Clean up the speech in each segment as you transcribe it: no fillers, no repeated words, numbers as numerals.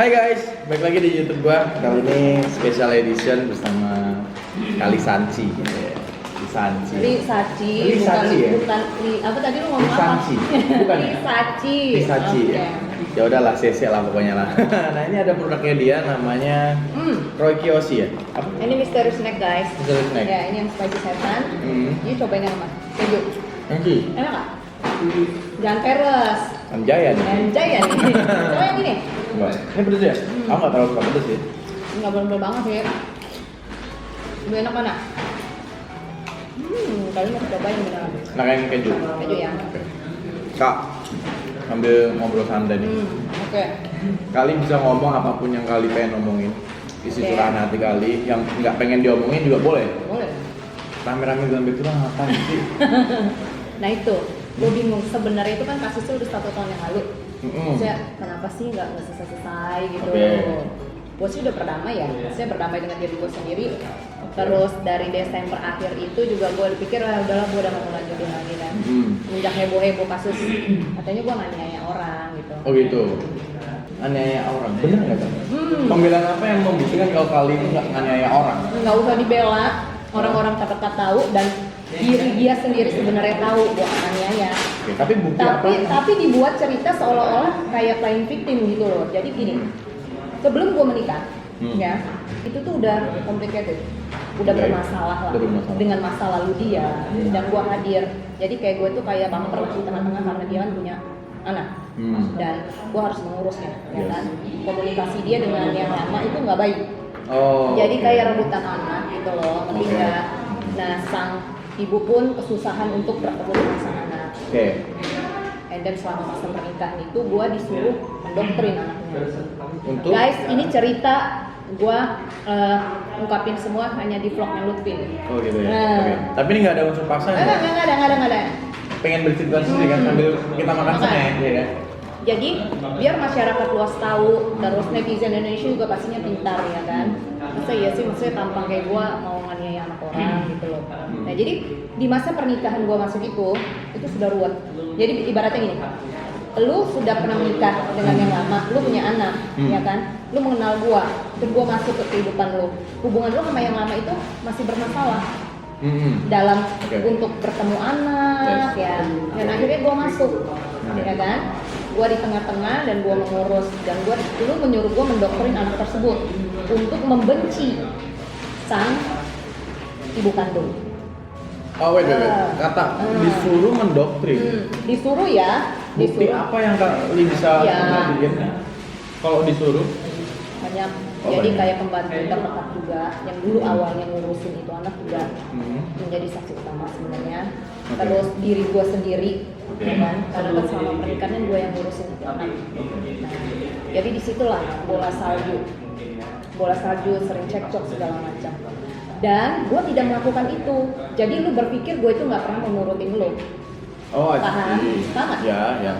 Hai guys, balik lagi di YouTube gua. Kali ini special edition bersama Kali Sanci. Sanci. Risaci, Risaci ya? bukan apa tadi lu ngomong apa? Risaci, bukan ya? Risaci. Risaci ya. Ya udahlah, CC lah pokoknya lah. Nah ini ada produknya dia, namanya Roy Kiyoshi ya. Apa? Ini Mystery Snack guys. Mystery Snack. Ya ini yang spicy setan. Ini cobain yang mana? Keju. Nanti. Enak nggak? Jangan peres. Anjaya nih. Anjay ya nih. Coba yang ini. Enggak. Ini pedes ya? Aku nggak terlalu suka pedes sih. Nggak bener banget sih. Lebih enak mana? Kali mau cobain beneran. Nah yang keju. Keju ya. Kak, sambil ngobrol santai nih. Oke. Kali bisa ngomong apapun yang Kali pengen ngomongin. Isi Oke. curahan hati Kali, yang nggak pengen diomongin juga boleh. Boleh. Rame-rame dalam itu lah ngapain sih? Nah itu, gue bingung. Sebenarnya itu kan kasusnya udah 1 tahun yang lalu. Maksudnya kenapa sih nggak selesai gitu? Oke. Gue sih udah berdamai ya. Maksudnya berdamai dengan diri gue sendiri. Terus dari Desember akhir itu juga gue pikir udahlah gue udah mau lanjutin lagi kan. Semenjak heboh-heboh kasus, katanya gue nanya orang gitu. Oh gitu. Aniaya orang, bener nggak kan? Pembelaan apa yang membuktikan kalau Kali itu nggak aniaya orang? Nggak usah dibela. Orang-orang terdekat tahu dan diri dia sendiri sebenarnya tahu gue aniaya. Oke, tapi bukti apa? Tapi dibuat cerita seolah-olah kayak playing victim gitu loh. Jadi gini, sebelum gue menikah, ya itu tuh udah complicated, udah Oke. bermasalah lah Udah bermasalah. dengan masa lalu dia dan gue hadir. Jadi kayak gue tuh kayak bumper di tengah-tengah karena dia kan punya anak dan gue harus mengurusnya, ya Yes. kan. Komunikasi dia dengan yang lama itu nggak baik. Oh. Jadi oke. kayak rebutan anak gitu loh, ngerti Oke. nggak? Nah sang ibu pun kesusahan untuk bertemu dengan sang anak. Oke. And then selama masa pernikahan itu gue disuruh mendoktrin anaknya. Untuk. Guys, ini cerita gue ungkapin semua hanya di vlognya Lutfin. Oh gitu ya. Nah. Oke. Tapi ini nggak ada unsur paksa ya? Nggak ada. Pengen bercerita sendiri kan sambil kita makan Makan. snack ya kan? Jadi biar masyarakat luas tahu, terus netizen Indonesia juga pastinya pintar ya kan. Masa iya sih, maksudnya tampang kayak gue mau nganiaya anak orang gitu loh. Nah jadi di masa pernikahan gue masuk itu sudah ruwet. Jadi ibaratnya gini, lu sudah pernah menikah dengan yang lama, lu punya anak, ya kan? Lu mengenal gue, terus gue masuk ke kehidupan lu. Hubungan lu sama yang lama itu masih bermasalah dalam Oke. untuk bertemu anak, ya. Dan akhirnya gue masuk, ya kan? Gue di tengah-tengah dan gue mengurus dan gue dulu menyuruh gue mendoktrin anak tersebut untuk membenci sang ibu kandung. Oh wait. Kata disuruh mendoktrin. Disuruh ya, Bukti disuruh apa yang Kali bisa Ya. bikin? Kalau disuruh? banyak. Oh, Jadi banyak. kayak pembantu terdekat juga yang dulu awalnya ngurusin itu anak juga menjadi saksi utama sebenarnya. Oke. Terus diri gue sendiri, Oke. ya kan? Karena kan selama pernikahan gue yang ngurusin itu anak. Nah, jadi disitulah bola salju sering cekcok segala macam. Dan gue tidak melakukan itu. Jadi lu berpikir gue itu nggak pernah menurutin lu. Oh, I Paham? see. Paham nggak? Ya.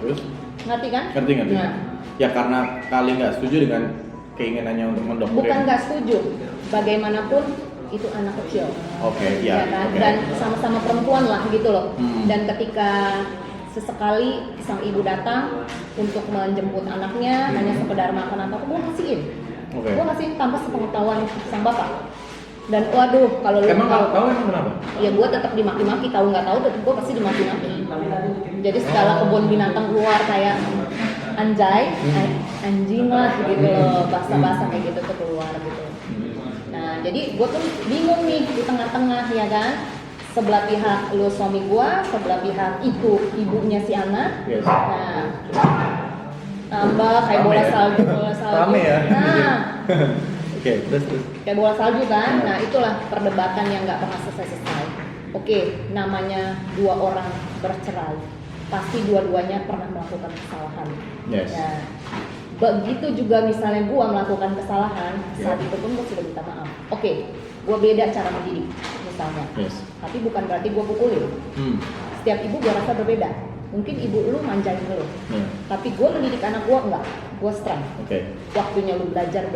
Terus? Ngerti kan? Ngerti. Nah, Ya karena Kali nggak setuju dengan keinginannya untuk mendoktrin. bukan nggak setuju. Bagaimanapun itu anak kecil. Oke, Ya ya. kan? Oke. Dan sama-sama perempuan lah gitu loh. Hmm. Dan ketika sesekali sang ibu datang untuk menjemput anaknya, hanya sekedar makan atau apa, gue kasihin. Oke. Gue kasihin tanpa sepengetahuan sang bapak. Dan waduh, kalau lu Emang kalau tahu emang kenapa? ya gue tetap dimaki-maki, tahu nggak tahu tetap gue pasti dimaki-maki. Jadi segala kebun binatang keluar kayak anjay, anjing lah gitu loh, bahasa-bahasa kayak gitu tuh keluar gitu. Nah, jadi gue tuh bingung nih di tengah-tengah ya kan. Sebelah pihak lu suami gue, sebelah pihak itu ibunya si anak. Yes. Nah, tambah kayak Rame bola ya? salju, bola salju. Rame ya? Nah, Oke, terus. kayak bola salju kan. Nah, itulah perdebatan yang nggak pernah selesai-selesai. Oke, namanya dua orang bercerai, pasti dua-duanya pernah melakukan kesalahan. Yes. Nah, begitu juga misalnya gua melakukan kesalahan, saat Yeah. itu pun gua sudah minta maaf. Oke, gua beda cara mendidik misalnya. Yes. Tapi bukan berarti gua pukulin. Setiap ibu gua rasa berbeda. Mungkin ibu lu manjain lu, Yeah. tapi gua mendidik anak gua enggak. Gua strong. Oke. Waktunya lu belajar,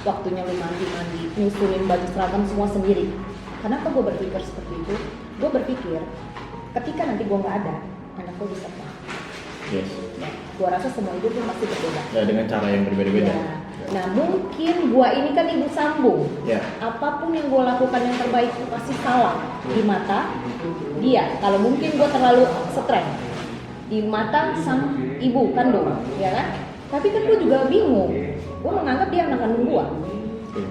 waktunya lu mandi, nyusunin baju seragam semua sendiri. Kenapa gue berpikir seperti itu? Gue berpikir ketika nanti gue nggak ada, anak gue bisa paham. Yes. Ya. gua rasa semua ibu pun pasti berbeda. Ya dengan cara yang berbeda-beda. Ya. Nah mungkin gua ini kan ibu sambung. Ya. Apapun yang gua lakukan yang terbaik itu pasti salah di mata dia. Kalau mungkin gua terlalu stres di mata sang ibu kandung, ya kan? Tapi kan gua juga bingung. Gua menganggap dia anak kandung gua,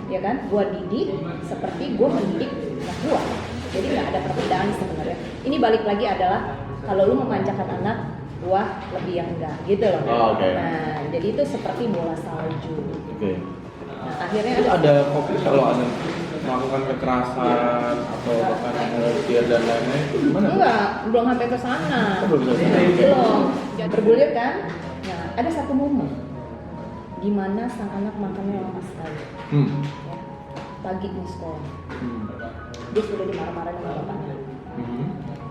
ya kan? Gua didik seperti gua mendidik anak gua. Jadi nggak ada perbedaan sebenarnya. Ini balik lagi adalah kalau lu memanjakan anak, gua lebih yang enggak, gitu loh. Oh, oke. Nah, jadi itu seperti bola salju. Oke. Nah, akhirnya Itu ada konflik kalau ada melakukan kekerasan atau bahkan dia dan lain-lain itu gimana? enggak, belum sampai ke sana. Oh, belum sampai ke sana, oke. Belum. Jadi bergulir kan? Nah, ada satu momen di mana sang anak makannya lama sekali. Ya. Pagi di sekolah. Dia sudah dimarah-marahin sama bapaknya.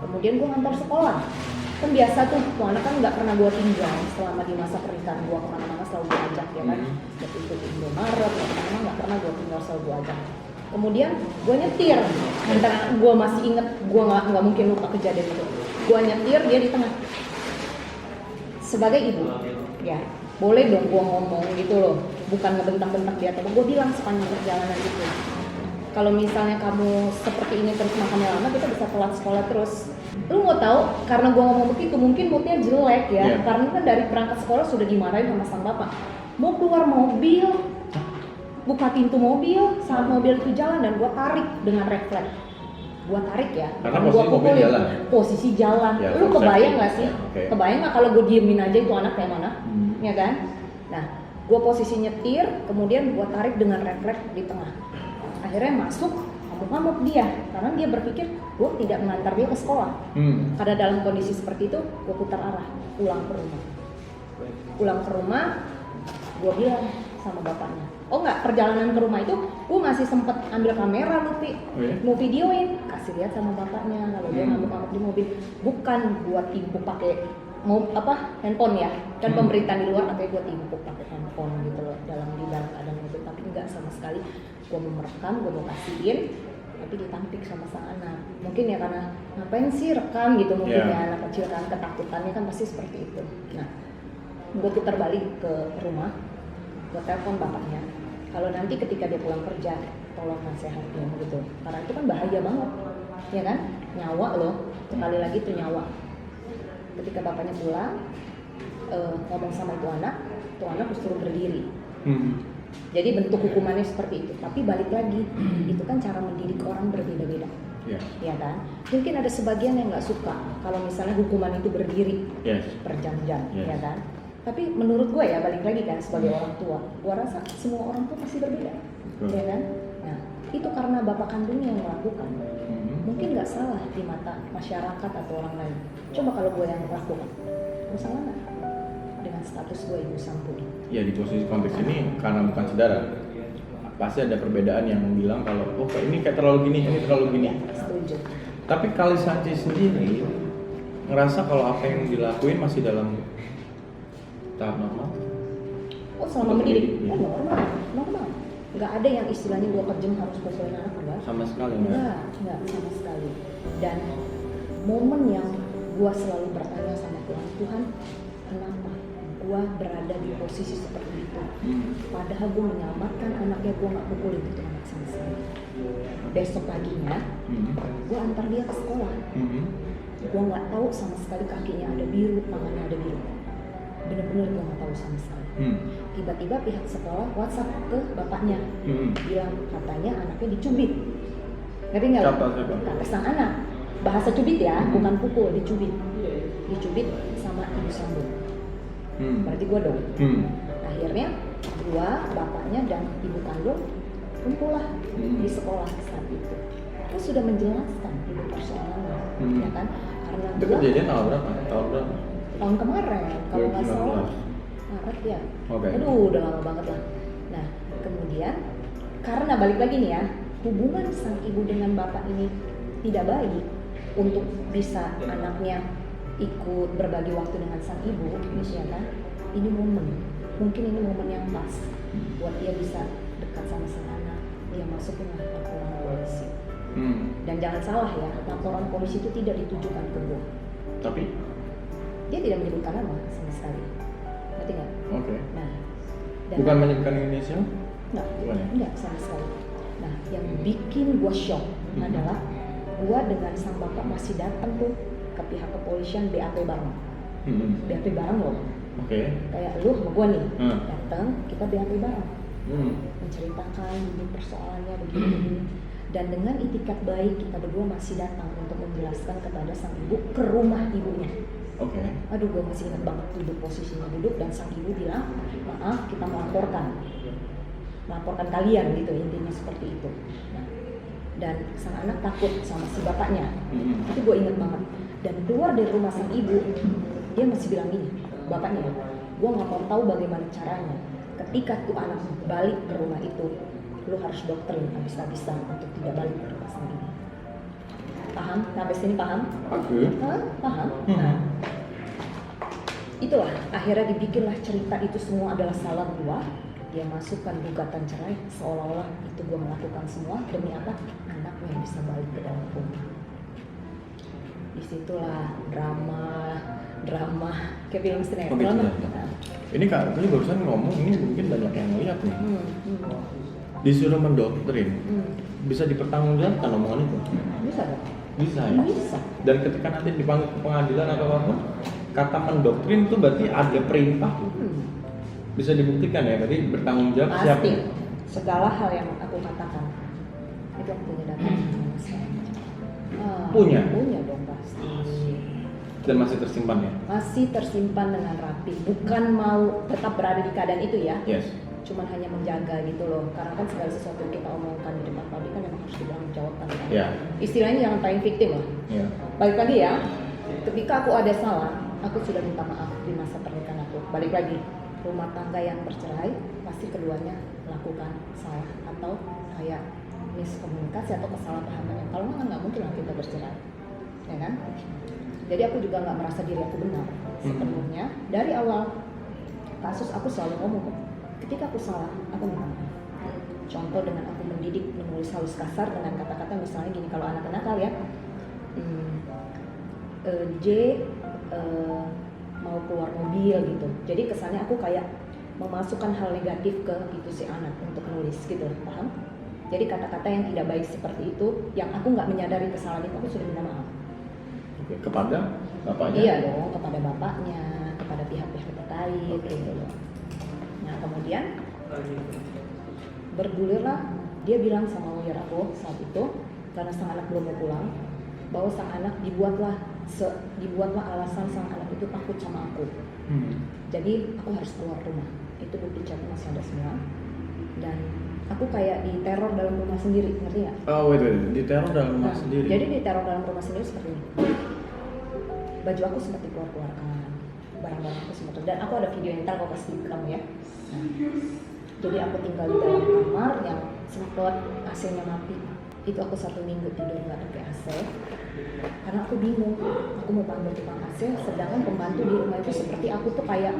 Kemudian gue ngantar sekolah. Kan biasa tuh anak kan nggak pernah gue tinggal selama di masa pernikahan gue, kemana-mana selalu gue ajak, ya kan. Jadi ikut Indomaret, kemana-mana nggak pernah gue tinggal, selalu gue ajak. Kemudian gue nyetir, antara gue masih inget, gue nggak mungkin lupa kejadian itu. Gue nyetir, dia di tengah. Sebagai ibu, ya boleh dong gue ngomong gitu loh, bukan ngebentak-bentak dia, tapi gue bilang sepanjang perjalanan itu. Kalau misalnya kamu seperti ini terus makannya lama, kita bisa telat sekolah terus. Lu mau tahu, karena gue ngomong begitu, mungkin moodnya jelek ya, karena kan dari berangkat sekolah sudah dimarahin sama sang bapak. Mau keluar mobil, buka pintu mobil, saat mobil itu jalan dan gue tarik dengan refleks. Gue tarik ya, karena gua posisi mobil pukulin. jalan. Posisi jalan. Ya, Lu kebayang nggak sih? Okay. Kebayang nggak kalau gue diemin aja itu anak kayak mana? Ya kan? Nah, gue posisi nyetir, kemudian gue tarik dengan refleks di tengah. Akhirnya masuk, ngamuk-ngamuk dia, karena dia berpikir gue tidak mengantar dia ke sekolah. Karena dalam kondisi seperti itu, gue putar arah, pulang ke rumah. Pulang ke rumah, gue bilang sama bapaknya, oh enggak, perjalanan ke rumah itu gue masih sempet ambil kamera Lutfi, mau videoin, kasih lihat sama bapaknya kalau dia ngamuk-ngamuk di mobil. Bukan buat timpuk pakai handphone ya, kan pemberitaan di luar katanya gue timpuk pakai handphone gitu loh dalam keadaan itu, tapi enggak sama sekali. Gue mau merekam, gue mau kasihin, tapi ditampik sama sang anak. Mungkin ya karena ngapain sih rekam gitu, mungkin ya anak kecil kan ketakutannya kan pasti seperti itu. Nah, gue putar balik ke rumah, gue telepon bapaknya. Kalau nanti ketika dia pulang kerja, tolong nasihatin gitu, karena itu kan bahaya banget, ya kan? Nyawa loh, sekali lagi tuh nyawa. Ketika bapaknya pulang, ngomong sama itu anak disuruh berdiri. Jadi bentuk hukumannya seperti itu. Tapi balik lagi, itu kan cara mendidik orang berbeda-beda, ya kan? Mungkin ada sebagian yang nggak suka kalau misalnya hukuman itu berdiri berjam-jam, ya kan? Tapi menurut gue ya, balik lagi kan sebagai orang tua, gue rasa semua orang tua pasti berbeda, ya kan? Nah, itu karena bapak kandungnya yang melakukan. Mungkin nggak salah di mata masyarakat atau orang lain. Coba kalau gue yang melakukan, gue salah nggak? Dengan status gue ibu sambung. Ya di posisi konteks ini karena bukan saudara, pasti ada perbedaan yang bilang kalau ini kayak terlalu gini, ini terlalu gini. Setuju. Tapi Kalisanci sendiri ngerasa kalau apa yang dilakuin masih dalam tahap normal? Oh, selama mendidik? Oh, normal. Nggak ada yang istilahnya gue kejam harus bosoin anak, enggak? Sama sekali enggak sama sekali. Dan momen yang gue selalu bertanya sama Tuhan, kenapa gue berada di posisi seperti itu? Padahal gue menyelamatkan anaknya, gue nggak pukulin itu anak sama sekali. Besok paginya, gue antar dia ke sekolah. Gue nggak tahu sama sekali kakinya ada biru, tangannya ada biru. Bener-bener gue nggak tahu sama sekali. Tiba-tiba pihak sekolah WhatsApp ke bapaknya, bilang katanya anaknya dicubit. Ngerti nggak? Kata sang anak, bahasa cubit ya, bukan pukul, dicubit sama ibu sambung. Berarti gue dong. Akhirnya gue, bapaknya dan ibu kandung kumpul lah di sekolah saat itu. Kita sudah menjelaskan ibu persoalannya, ya kan? Karena itu kejadian tahun berapa? Tahun kemarin, kalau nggak salah Maret ya. Aduh, udah lama banget lah. Nah, kemudian karena balik lagi nih ya, hubungan sang ibu dengan bapak ini tidak baik untuk bisa anaknya ikut berbagi waktu dengan sang ibu, ya kan? Ini mungkin ini momen yang pas buat dia bisa dekat sama sang anak. Dia masukin laporan polisi. Dan jangan salah ya, laporan polisi itu tidak ditujukan ke gue. Tapi dia tidak menyebutkan nama sama sekali. ngerti nggak? Oke. Nah, dan Bukan menyebutkan inisial? nggak, Bukan ya? nggak sama sekali. Nah, yang bikin gue shock adalah gue dengan sang bapak masih datang tuh ke pihak kepolisian BAP bareng. BAP bareng loh. Oke. Kayak lu sama gue nih, Hmm. datang kita BAP bareng. Menceritakan ini persoalannya begini. Dan dengan itikat baik kita berdua masih datang untuk menjelaskan kepada sang ibu ke rumah ibunya. Oke. Aduh, gue masih ingat banget duduk posisinya duduk dan sang ibu bilang, maaf kita melaporkan kalian gitu, intinya seperti itu. Nah, dan sang anak takut sama si bapaknya. Itu gue inget banget. Dan keluar dari rumah sang ibu, dia masih bilang gini, bapaknya, gue nggak mau tahu bagaimana caranya. Ketika tuh anak balik ke rumah itu, lu harus doktrin habis-habisan untuk tidak balik ke rumah sang ibu. Paham? Sampai sini paham? Oke. Paham? Nah, itulah akhirnya dibikinlah cerita itu semua adalah salah gua. Dia masukkan gugatan cerai seolah-olah itu gua melakukan semua demi apa? Anaknya yang bisa balik ke dalam rumah. Disitulah drama kayak film sinetron. Oke, sudah. Nah. Ini Kak, ini barusan ngomong, ini mungkin banyak yang lihat nih. Disuruh mendoktrin, bisa dipertanggungjawabkan omongan itu? Bisa dong? Bisa ya? Bisa. Dan ketika nanti dipanggil ke pengadilan atau apapun, kata mendoktrin itu berarti ada perintah. Bisa dibuktikan ya, berarti bertanggung jawab siapa? Pasti. Segala hal yang aku katakan itu aku punya data. Punya? Punya dong pasti. Dan masih tersimpan ya? Masih tersimpan dengan rapi. Bukan mau tetap berada di keadaan itu ya. Yes. Cuman hanya menjaga gitu loh. Karena kan segala sesuatu yang kita omongkan di depan publik kan memang harus ditanggung jawabkan kan. Ya. Istilahnya jangan playing victim lah. Ya. Balik lagi ya. Ketika aku ada salah, aku sudah minta maaf di masa pernikahan aku. Balik lagi. Rumah tangga yang bercerai pasti keduanya melakukan salah atau kayak miskomunikasi atau kesalahpahaman. Kalau nggak mungkin lah kita bercerai, ya kan? Jadi aku juga nggak merasa diri aku benar sepenuhnya. Dari awal kasus aku selalu ngomong, ketika aku salah, aku minta maaf. Contoh dengan aku mendidik, menulis halus kasar dengan kata-kata misalnya gini, kalau anak nakal ya, J mau keluar mobil gitu. Jadi kesannya aku kayak memasukkan hal negatif ke itu si anak untuk nulis gitu, paham? Jadi kata-kata yang tidak baik seperti itu, yang aku nggak menyadari kesalahan itu, aku sudah minta maaf. Oke, kepada bapaknya? Iya dong, kepada bapaknya, kepada pihak-pihak terkait gitu loh. Nah kemudian bergulirlah, dia bilang sama lawyer aku saat itu, karena sang anak belum mau pulang, bahwa sang anak dibuatlah alasan sang anak itu takut sama aku. Jadi aku harus keluar rumah. Itu bukti chat masih ada semua. Dan aku kayak diteror dalam rumah sendiri, ngerti nggak? Oh wait, diteror dalam rumah sendiri? Jadi diteror dalam rumah sendiri seperti ini. Baju aku sempat dikeluarkan, barang-barang aku sempat, dan aku ada video yang ntar aku kasih ke kamu ya. Nah, jadi aku tinggal di dalam kamar yang sempat AC-nya mati. Itu aku 1 minggu tidur nggak pakai AC karena aku bingung, aku mau panggil tukang AC, sedangkan pembantu di rumah itu seperti aku tuh kayak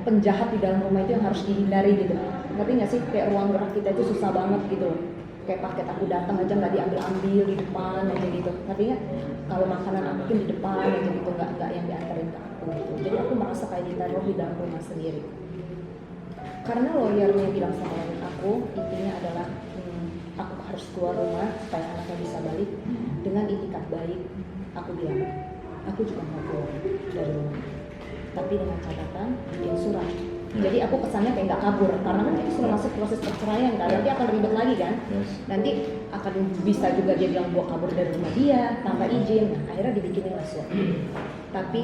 penjahat di dalam rumah itu yang harus dihindari gitu. Ngerti nggak sih, kayak ruang gerak kita itu susah banget gitu loh. Kayak paket aku datang aja nggak diambil di depan aja gitu. Ngerti nggak? Kalau makanan aku mungkin di depan aja gitu, nggak yang diantarin ke aku gitu. Jadi aku merasa kayak diteror di dalam rumah sendiri. Karena lawyernya bilang sama aku, intinya adalah aku harus keluar rumah supaya anaknya bisa balik. Dengan itikat baik, aku bilang, aku juga mau keluar dari rumah, tapi dengan catatan bikin surat. Jadi aku kesannya kayak nggak kabur, karena kan itu sudah masuk proses perceraian kan, nanti akan ribet lagi kan. Nanti akan bisa juga dia bilang gua kabur dari rumah dia tanpa izin. Nah, akhirnya dibikinin lah surat. Tapi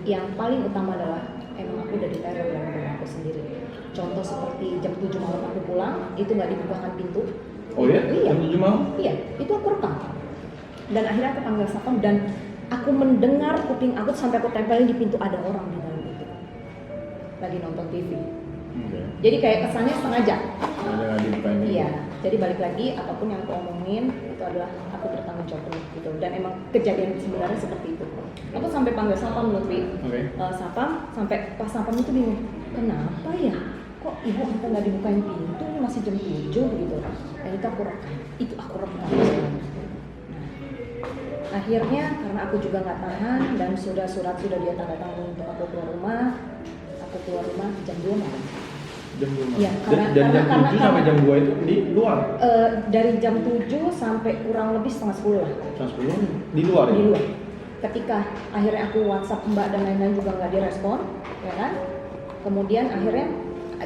yang paling utama adalah emang aku udah diteror dalam rumah aku sendiri. Contoh seperti jam 7 malam aku pulang, itu nggak dibukakan pintu. Oh ya? Iya. Jam 7 malam? Iya, itu aku rekam. Dan akhirnya aku panggil satpam dan aku mendengar kuping aku sampai aku tempelin di pintu ada orang di dalam itu. Lagi nonton TV. Okay. Jadi kayak kesannya sengaja. Ada dibukain ini? Iya. Jadi balik lagi, apapun yang aku omongin itu adalah aku bertanggung jawab gitu. Dan emang kejadian sebenarnya seperti itu. Aku sampai panggil satpam Lutfi. Okay. Satpam sampai pas satpam itu bingung. Kenapa ya? Kok ibu kita nggak dibukain pintu? Ini masih jam 7 gitu. Dan itu aku rekam. Nah, akhirnya karena aku juga nggak tahan dan surat sudah dia tanda tangan untuk aku keluar rumah, aku keluar rumah jam 2 malam. Jam 2 Iya, dan jam 7 sampai jam 2 itu di luar? Dari jam 7 sampai kurang lebih setengah 10 lah. Setengah 10 di luar ya? Di luar. Ketika akhirnya aku WhatsApp Mbak dan lain-lain juga nggak direspon, ya kan? Kemudian akhirnya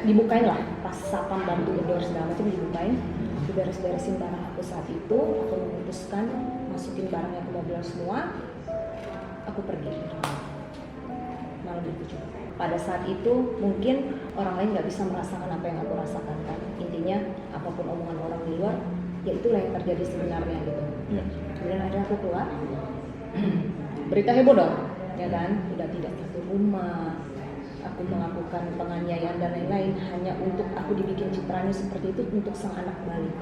dibukain lah, pas satpam bantu gedor segala macam dibukain. Aku beres-beresin barang aku saat itu, aku memutuskan masukin barangnya ke mobil semua, aku pergi. Malam itu juga. Pada saat itu mungkin orang lain nggak bisa merasakan apa yang aku rasakan kan. Intinya apapun omongan orang di luar, ya itulah yang terjadi sebenarnya gitu. Iya. Kemudian akhirnya aku keluar, berita heboh dong, ya kan? Udah tidak satu rumah, aku melakukan penganiayaan dan lain-lain hanya untuk aku dibikin citranya seperti itu untuk sang anak balik.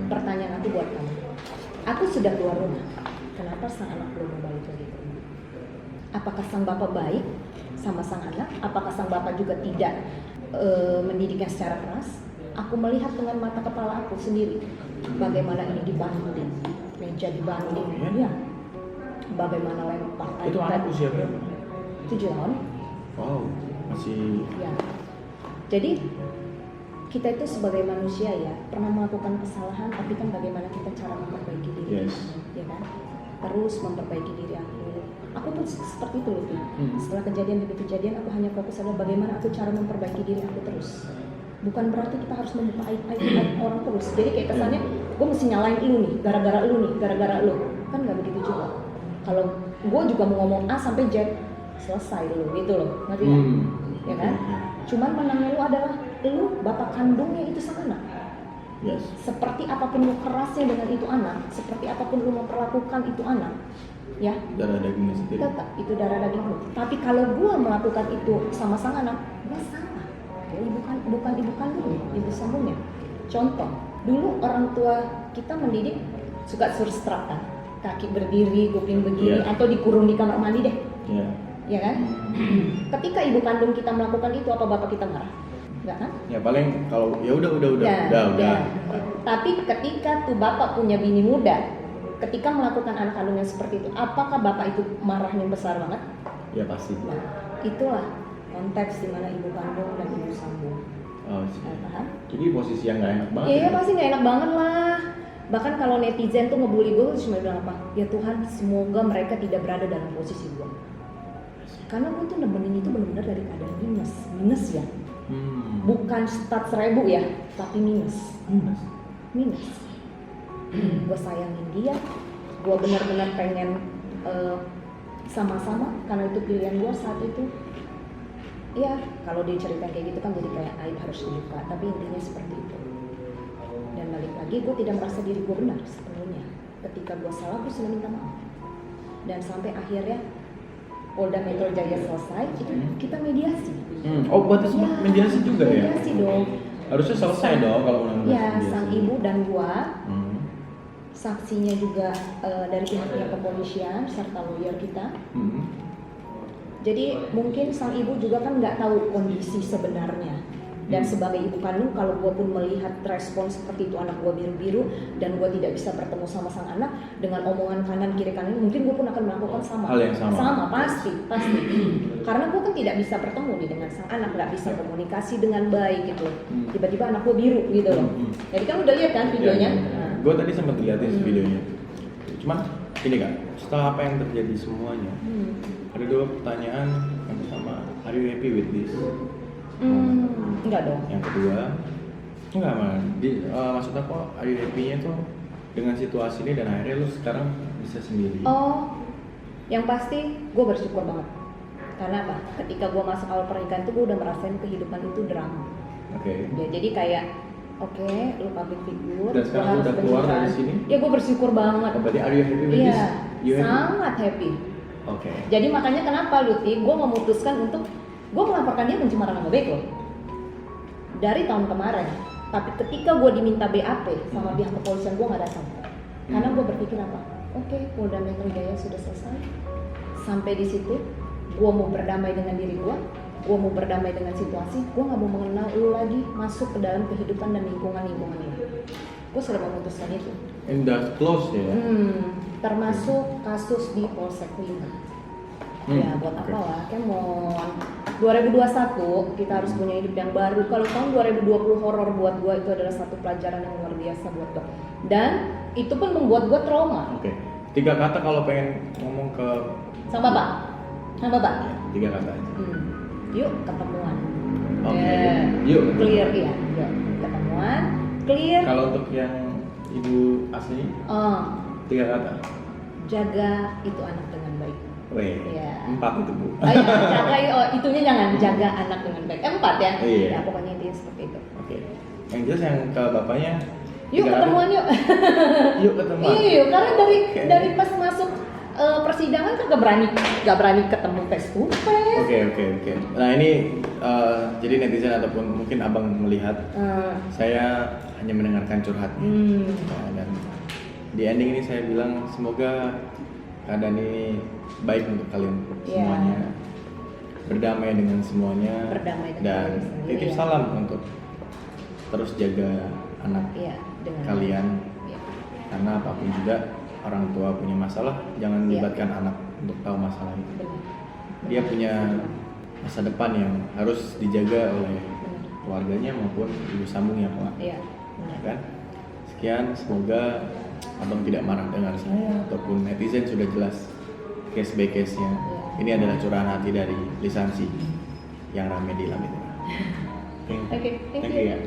Pertanyaan aku buat kamu, aku sudah keluar rumah, kenapa sang anak belum balik lagi ke rumah? Apakah sang bapak baik sama sang anak? Apakah sang bapak juga tidak mendidiknya secara keras? Aku melihat dengan mata kepala aku sendiri bagaimana ini dibanding, meja dibanding, ya. Bagaimana lempar Itu anak usia berapa? 7 tahun. Wow, masih. Ya. Jadi kita itu sebagai manusia ya pernah melakukan kesalahan, tapi kan bagaimana kita cara memperbaiki diri, Yes. ya kan? Terus memperbaiki diri aku. Aku pun seperti itu loh. Setelah kejadian demi kejadian, aku hanya fokus pada bagaimana aku cara memperbaiki diri aku terus. Bukan berarti kita harus membuka aib orang terus. Jadi kayak kesannya, gue mesti nyalain lu nih, gara-gara lu nih, gara-gara lu. Kan nggak begitu juga. Kalau gue juga mau ngomong A sampai Z, selesai dulu gitu loh, ngerti nggak? Ya kan? Cuman menangnya lu adalah lu bapak kandungnya itu sang anak. Yes. Seperti apapun lu kerasnya dengan itu anak, seperti apapun lu memperlakukan itu anak, ya Darah dagingnya sendiri. tetap itu darah daging lu. Tapi kalau gua melakukan itu sama sang anak, gua salah. Ya, bukan ibu kandungnya, ibu sambungnya. Contoh, dulu orang tua kita mendidik suka surstrak kan, kaki berdiri, kuping begini, atau dikurung di kamar mandi deh. Iya. Ya kan? Ketika ibu kandung kita melakukan itu, apa bapak kita marah? Enggak kan? Ya paling kalau ya udah. Ya. Tapi ketika tuh bapak punya bini muda, ketika melakukan anak kandungnya seperti itu, apakah bapak itu marahnya besar banget? Ya pasti. Nah, itulah konteks di mana ibu kandung dan ibu sambung. Oh, sih. Paham? Jadi posisi yang nggak enak banget. Iya, ya? pasti nggak enak banget lah. Bahkan kalau netizen tuh ngebully gue, cuma bilang apa? Ya Tuhan, semoga mereka tidak berada dalam posisi gue. Karena gue tuh nemenin itu benar-benar dari keadaan minus ya. Bukan start 1000 ya, tapi minus. Gue sayangin dia, gue benar-benar pengen sama-sama karena itu pilihan gue saat itu. Ya, kalau dia cerita kayak gitu kan jadi kayak aib harus dibuka, tapi intinya seperti itu. Dan balik lagi, gue tidak merasa diri gue benar sepenuhnya. Ketika gue salah, gue sudah minta maaf. Dan sampai akhirnya Polda Metro Jaya selesai, itu kita mediasi. Oh, berarti sempat mediasi juga ya? Mediasi dong. Harusnya selesai dong kalau udah Ya, mediasi. sang ibu dan gua, saksinya juga dari pihak kepolisian serta lawyer kita. Jadi mungkin sang ibu juga kan nggak tahu kondisi sebenarnya. Dan sebagai ibu kandung, kalau gue pun melihat respon seperti itu anak gue biru-biru dan gue tidak bisa bertemu sama sang anak dengan omongan kanan kiri kanan, mungkin gue pun akan melakukan sama. Hal yang sama. Sama pasti. Karena gue kan tidak bisa bertemu nih dengan sang anak, nggak bisa komunikasi dengan baik gitu loh. Tiba-tiba anak gue biru gitu loh. Jadi kan udah lihat kan videonya. Nah. Gue tadi sempat lihatin videonya. Cuman ini kan, setelah apa yang terjadi semuanya, ada dua pertanyaan. Yang pertama, are you happy with this? Enggak dong. Yang kedua, enggak man. Maksud aku, are you happy-nya tuh dengan situasi ini dan akhirnya lu sekarang bisa sendiri. Oh, yang pasti gue bersyukur banget. Karena apa? Ketika gue masuk awal pernikahan tuh gue udah merasain kehidupan itu drama. Oke. Ya, jadi kayak lu public figure. Dan sekarang udah keluar dari sini? Ya gue bersyukur banget. Oh, berarti are you happy with this? Iya, You happy? sangat happy. Oke. Jadi makanya kenapa Luti, gue memutuskan untuk gue melaporkan dia pencemaran nama baik loh. Dari tahun kemarin. Tapi ketika gue diminta BAP sama pihak kepolisian, gue nggak datang. Karena gue berpikir apa? Oke, Polda Metro Jaya sudah selesai. Sampai di situ, gue mau berdamai dengan diri gue mau berdamai dengan situasi, gue nggak mau mengenal lu lagi masuk ke dalam kehidupan dan lingkungan ini. Gue sudah memutuskan itu. And that's close ya? Termasuk kasus di Polsek 5. Ya buat apa lah, Kemon. 2021 kita harus punya hidup yang baru. Kalau tahun 2020 horor buat gue itu adalah satu pelajaran yang luar biasa buat gue. Dan itu pun membuat gue trauma. Oke. 3 kata kalau pengen ngomong ke Sama bapak? Sama bapak? ya, 3 kata aja. Yuk ketemuan. Oke. Yuk. Clear ya. Yuk ketemuan. Clear. Kalau untuk yang ibu asli, 3 kata. Jaga itu anak dengan baik. Weh, Iya. 4 itu Bu. Oh iya, jaga itunya jangan jaga anak dengan baik. 4 ya. Iya. Ya pokoknya intinya seperti itu. Oke. Yang jelas yang ke bapaknya. Yuk 3 kata. ketemuan yuk. Yuk ketemuan. Iya, karena dari pas masuk persidangan kan gak berani ketemu face to face. Oke. Nah ini jadi netizen ataupun mungkin abang melihat saya hanya mendengarkan curhatnya. Nah, dan di ending ini saya bilang semoga keadaan ini baik untuk kalian semuanya, berdamai dengan semuanya, Berdamai dengan dan diri sendiri, titip ya. salam untuk terus jaga anak Iya, dengan kalian. Iya. Karena apapun juga orang tua punya masalah, jangan libatkan anak untuk tahu masalah itu. Benar. Dia punya masa depan yang harus dijaga oleh Benar. keluarganya maupun ibu sambungnya, Pak. Iya. Benar. Kan? Sekian, semoga abang tidak marah dengan saya ataupun netizen sudah jelas case by case-nya. Iya. Ini adalah curahan hati dari lisansi yang rame di Lamit. Oke, thank Thank you. you ya.